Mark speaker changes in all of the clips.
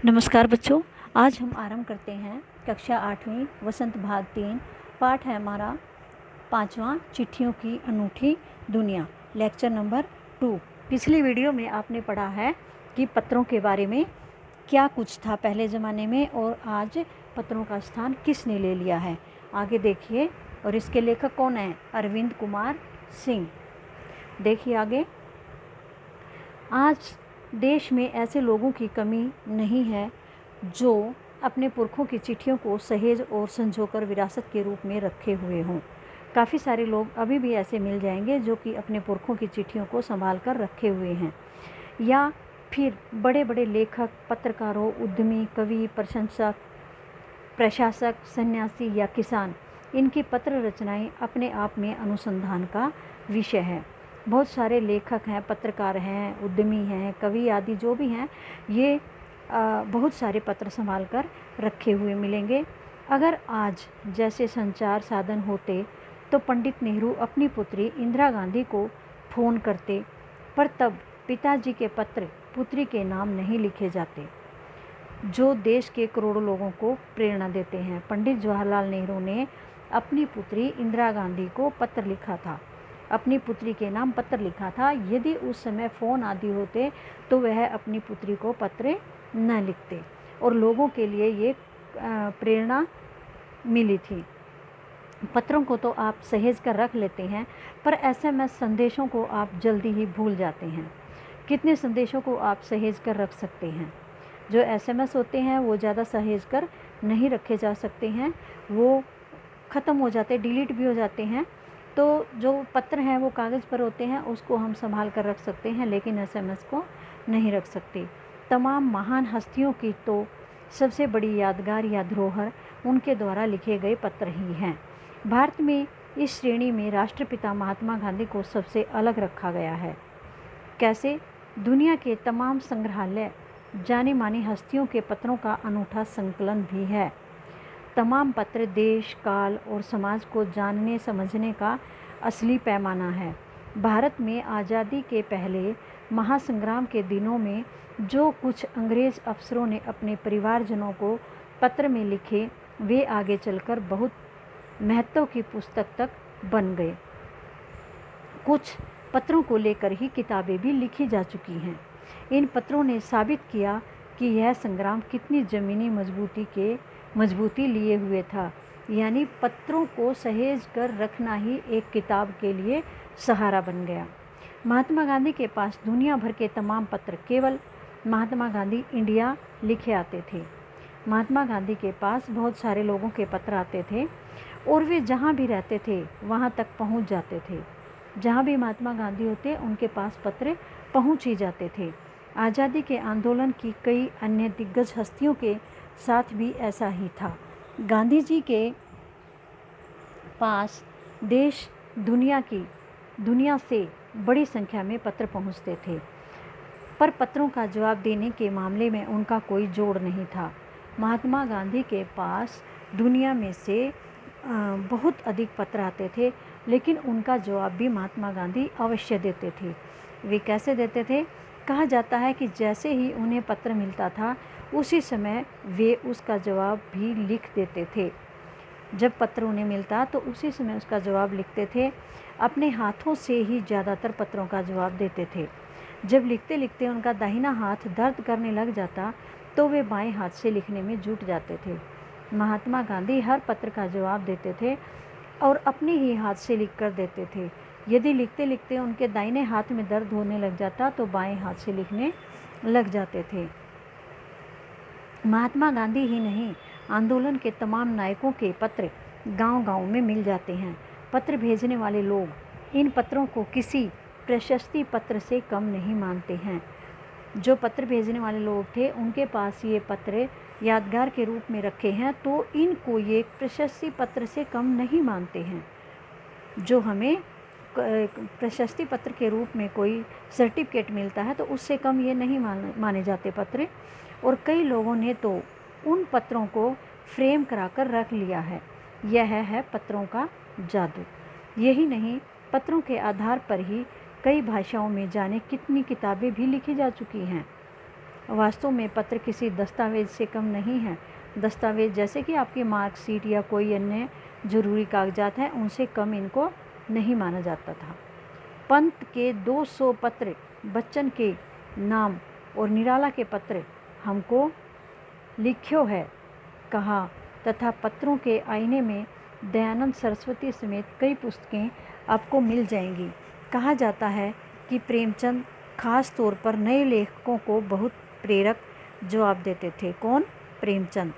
Speaker 1: नमस्कार बच्चों। आज हम आरंभ करते हैं कक्षा 8वीं वसंत भाग 3। पाठ है हमारा 5वां, चिट्ठियों की अनूठी दुनिया, लेक्चर नंबर 2। पिछली वीडियो में आपने पढ़ा है कि पत्रों के बारे में क्या कुछ था पहले ज़माने में और आज पत्रों का स्थान किसने ले लिया है। आगे देखिए। और इसके लेखक कौन हैं? अरविंद कुमार सिंह। देखिए आगे। आज देश में ऐसे लोगों की कमी नहीं है जो अपने पुरखों की चिट्ठियों को सहेज और संजोकर विरासत के रूप में रखे हुए हों। काफ़ी सारे लोग अभी भी ऐसे मिल जाएंगे जो कि अपने पुरखों की चिट्ठियों को संभाल कर रखे हुए हैं, या फिर बड़े बड़े लेखक, पत्रकारों, उद्यमी, कवि, प्रशासक, सन्यासी या किसान, इनकी पत्र रचनाएं अपने आप में अनुसंधान का विषय है। बहुत सारे लेखक हैं, पत्रकार हैं, उद्यमी हैं, कवि आदि जो भी हैं, ये बहुत सारे पत्र संभाल कर रखे हुए मिलेंगे। अगर आज जैसे संचार साधन होते तो पंडित नेहरू अपनी पुत्री इंदिरा गांधी को फ़ोन करते, पर तब पिताजी के पत्र पुत्री के नाम नहीं लिखे जाते जो देश के करोड़ों लोगों को प्रेरणा देते हैं। पंडित जवाहरलाल नेहरू ने अपनी पुत्री इंदिरा गांधी को पत्र लिखा था, अपनी पुत्री के नाम पत्र लिखा था। यदि उस समय फ़ोन आदि होते तो वह अपनी पुत्री को पत्र न लिखते, और लोगों के लिए ये प्रेरणा मिली थी। पत्रों को तो आप सहेज कर रख लेते हैं, पर एसएमएस संदेशों को आप जल्दी ही भूल जाते हैं। कितने संदेशों को आप सहेज कर रख सकते हैं? जो एसएमएस होते हैं वो ज़्यादा सहेज कर नहीं रखे जा सकते हैं, वो ख़त्म हो जाते, डिलीट भी हो जाते हैं। तो जो पत्र हैं वो कागज़ पर होते हैं, उसको हम संभाल कर रख सकते हैं, लेकिन एसएमएस को नहीं रख सकते। तमाम महान हस्तियों की तो सबसे बड़ी यादगार या धरोहर उनके द्वारा लिखे गए पत्र ही हैं। भारत में इस श्रेणी में राष्ट्रपिता महात्मा गांधी को सबसे अलग रखा गया है। कैसे? दुनिया के तमाम संग्रहालय जानी मानी हस्तियों के पत्रों का अनूठा संकलन भी है। तमाम पत्र देश, काल और समाज को जानने समझने का असली पैमाना है। भारत में आज़ादी के पहले महासंग्राम के दिनों में जो कुछ अंग्रेज़ अफसरों ने अपने परिवारजनों को पत्र में लिखे, वे आगे चलकर बहुत महत्व की पुस्तक तक बन गए। कुछ पत्रों को लेकर ही किताबें भी लिखी जा चुकी हैं। इन पत्रों ने साबित किया कि यह संग्राम कितनी ज़मीनी मजबूती लिए हुए था। यानी पत्रों को सहेज कर रखना ही एक किताब के लिए सहारा बन गया। महात्मा गांधी के पास दुनिया भर के तमाम पत्र केवल महात्मा गांधी इंडिया लिखे आते थे। महात्मा गांधी के पास बहुत सारे लोगों के पत्र आते थे और वे जहाँ भी रहते थे वहाँ तक पहुँच जाते थे। जहाँ भी महात्मा गांधी होते उनके पास पत्र पहुँच ही जाते थे। आज़ादी के आंदोलन की कई अन्य दिग्गज हस्तियों के साथ भी ऐसा ही था। गांधी जी के पास देश दुनिया से बड़ी संख्या में पत्र पहुँचते थे, पर पत्रों का जवाब देने के मामले में उनका कोई जोड़ नहीं था। महात्मा गांधी के पास दुनिया में से बहुत अधिक पत्र आते थे, लेकिन उनका जवाब भी महात्मा गांधी अवश्य देते थे। वे कैसे देते थे? कहा जाता है कि जैसे ही उन्हें पत्र मिलता था उसी समय वे उसका जवाब भी लिख देते थे। जब पत्र उन्हें मिलता तो उसी समय उसका जवाब लिखते थे। अपने हाथों से ही ज़्यादातर पत्रों का जवाब देते थे। जब लिखते लिखते उनका दाहिना हाथ दर्द करने लग जाता तो वे बाएं हाथ से लिखने में जुट जाते थे। महात्मा गांधी हर पत्र का जवाब देते थे और अपने ही हाथ से लिख कर देते थे। यदि लिखते लिखते उनके दाहिने हाथ में दर्द होने लग जाता तो बाएं हाथ से लिखने लग जाते थे। महात्मा गांधी ही नहीं, आंदोलन के तमाम नायकों के पत्र गांव-गांव में मिल जाते हैं। पत्र भेजने वाले लोग इन पत्रों को किसी प्रशस्ति पत्र से कम नहीं मानते हैं। जो पत्र भेजने वाले लोग थे उनके पास ये पत्र यादगार के रूप में रखे हैं, तो इनको ये प्रशस्ति पत्र से कम नहीं मानते हैं। जो हमें प्रशस्ति पत्र के रूप में कोई सर्टिफिकेट मिलता है तो उससे कम ये नहीं माने जाते पत्र। और कई लोगों ने तो उन पत्रों को फ्रेम कराकर रख लिया है। यह है पत्रों का जादू। यही नहीं, पत्रों के आधार पर ही कई भाषाओं में जाने कितनी किताबें भी लिखी जा चुकी हैं। वास्तव में पत्र किसी दस्तावेज से कम नहीं है। दस्तावेज जैसे कि आपकी मार्कशीट या कोई अन्य ज़रूरी कागजात हैं, उनसे कम इनको नहीं माना जाता था। पंत के 200 पत्र बच्चन के नाम और निराला के पत्र हमको लिख्यो है कहा, तथा पत्रों के आईने में दयानंद सरस्वती समेत कई पुस्तकें आपको मिल जाएंगी। कहा जाता है कि प्रेमचंद खास तौर पर नए लेखकों को बहुत प्रेरक जवाब देते थे। कौन? प्रेमचंद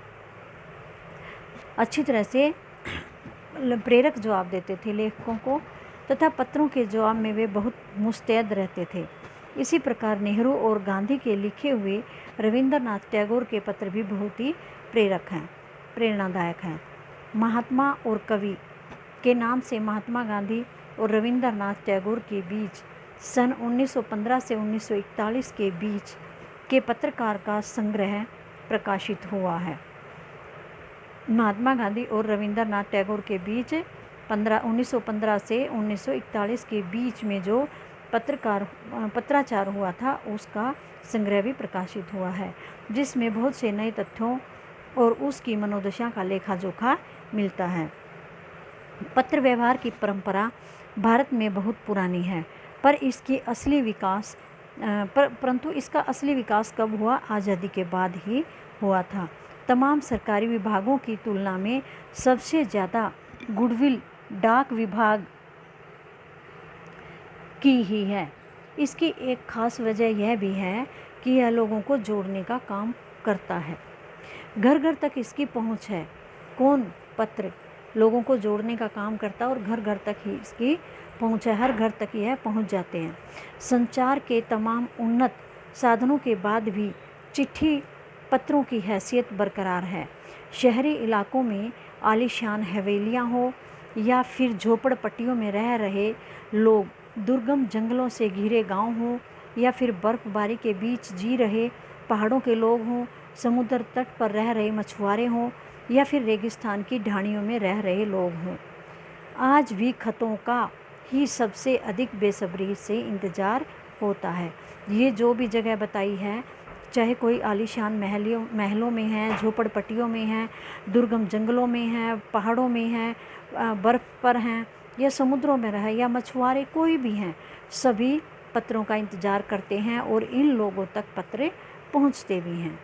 Speaker 1: अच्छी तरह से प्रेरक जवाब देते थे लेखकों को, तथा पत्रों के जवाब में वे बहुत मुस्तैद रहते थे। इसी प्रकार नेहरू और गांधी के लिखे हुए रविंद्रनाथ टैगोर के पत्र भी बहुत ही प्रेरणादायक हैं। महात्मा और कवि के नाम से महात्मा गांधी और रविंद्रनाथ टैगोर के बीच सन 1915 से 1941 के बीच के पत्रकार का संग्रह प्रकाशित हुआ है। महात्मा गांधी और रविंद्रनाथ टैगोर के बीच 1915 से 1941 के बीच में जो पत्राचार हुआ था, उसका संग्रह भी प्रकाशित हुआ है, जिसमें बहुत से नए तथ्यों और उसकी मनोदशा का लेखा जोखा मिलता है। पत्र व्यवहार की परंपरा भारत में बहुत पुरानी है, परंतु इसका असली विकास कब हुआ? आज़ादी के बाद ही हुआ था। तमाम सरकारी विभागों की तुलना में सबसे ज़्यादा गुडविल डाक विभाग की ही है। इसकी एक खास वजह यह भी है कि यह लोगों को जोड़ने का काम करता है। घर घर तक इसकी पहुंच है। कौन? पत्र लोगों को जोड़ने का काम करता है और घर घर तक ही इसकी पहुंच है। हर घर तक यह पहुंच जाते हैं। संचार के तमाम उन्नत साधनों के बाद भी चिट्ठी पत्रों की हैसियत बरकरार है। शहरी इलाकों में आलीशान हवेलियां हो या फिर झोपड़पट्टियों में रह रहे लोग, दुर्गम जंगलों से घिरे गांव हो या फिर बर्फबारी के बीच जी रहे पहाड़ों के लोग हों, समुद्र तट पर रह रहे मछुआरे हों या फिर रेगिस्तान की ढाणियों में रह रहे लोग हों, आज भी खतों का ही सबसे अधिक बेसब्री से इंतज़ार होता है। ये जो भी जगह बताई है, चाहे कोई आलीशान महलों में है, झोपड़पट्टियों में है, दुर्गम जंगलों में है, पहाड़ों में है, बर्फ़ पर हैं या समुद्रों में रहे या मछुआरे कोई भी हैं, सभी पत्रों का इंतज़ार करते हैं और इन लोगों तक पत्र पहुंचते भी हैं।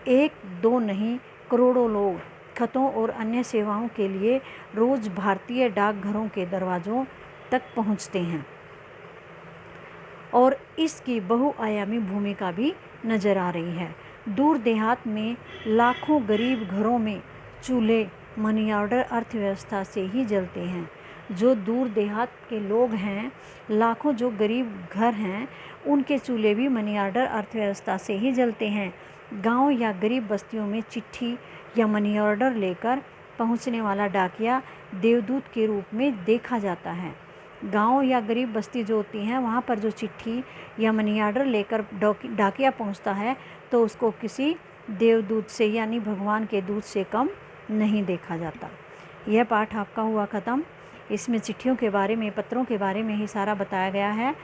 Speaker 1: एक दो नहीं, करोड़ों लोग खतों और अन्य सेवाओं के लिए रोज़ भारतीय डाकघरों के दरवाज़ों तक पहुंचते हैं और इसकी बहुआयामी भूमिका भी नज़र आ रही है। दूर देहात में लाखों गरीब घरों में चूल्हे मनी ऑर्डर अर्थव्यवस्था से ही जलते हैं। जो दूर देहात के लोग हैं, लाखों जो गरीब घर हैं, उनके चूल्हे भी मनी ऑर्डर अर्थव्यवस्था से ही जलते हैं। गांव या गरीब बस्तियों में चिट्ठी या मनी ऑर्डर लेकर पहुंचने वाला डाकिया देवदूत के रूप में देखा जाता है। गांव या गरीब बस्ती जो होती हैं, वहाँ पर जो चिट्ठी या मनी ऑर्डर लेकर डाकिया पहुँचता है, तो उसको किसी देवदूत से यानी भगवान के दूत से कम नहीं देखा जाता। यह पाठ आपका हुआ ख़त्म। इसमें चिट्ठियों के बारे में, पत्रों के बारे में ही सारा बताया गया है।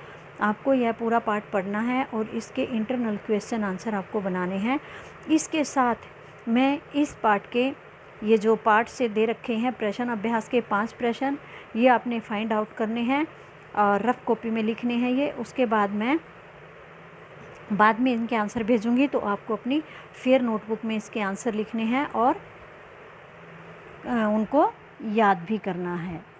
Speaker 1: आपको यह पूरा पाठ पढ़ना है और इसके इंटरनल क्वेश्चन आंसर आपको बनाने हैं। इसके साथ मैं इस पाठ के ये जो पाठ से दे रखे हैं प्रश्न अभ्यास के 5 प्रश्न, ये आपने फाइंड आउट करने हैं और रफ कॉपी में लिखने हैं ये। उसके बाद मैं बाद में इनके आंसर भेजूंगी, तो आपको अपनी फेयर नोटबुक में इसके आंसर लिखने हैं और उनको याद भी करना है।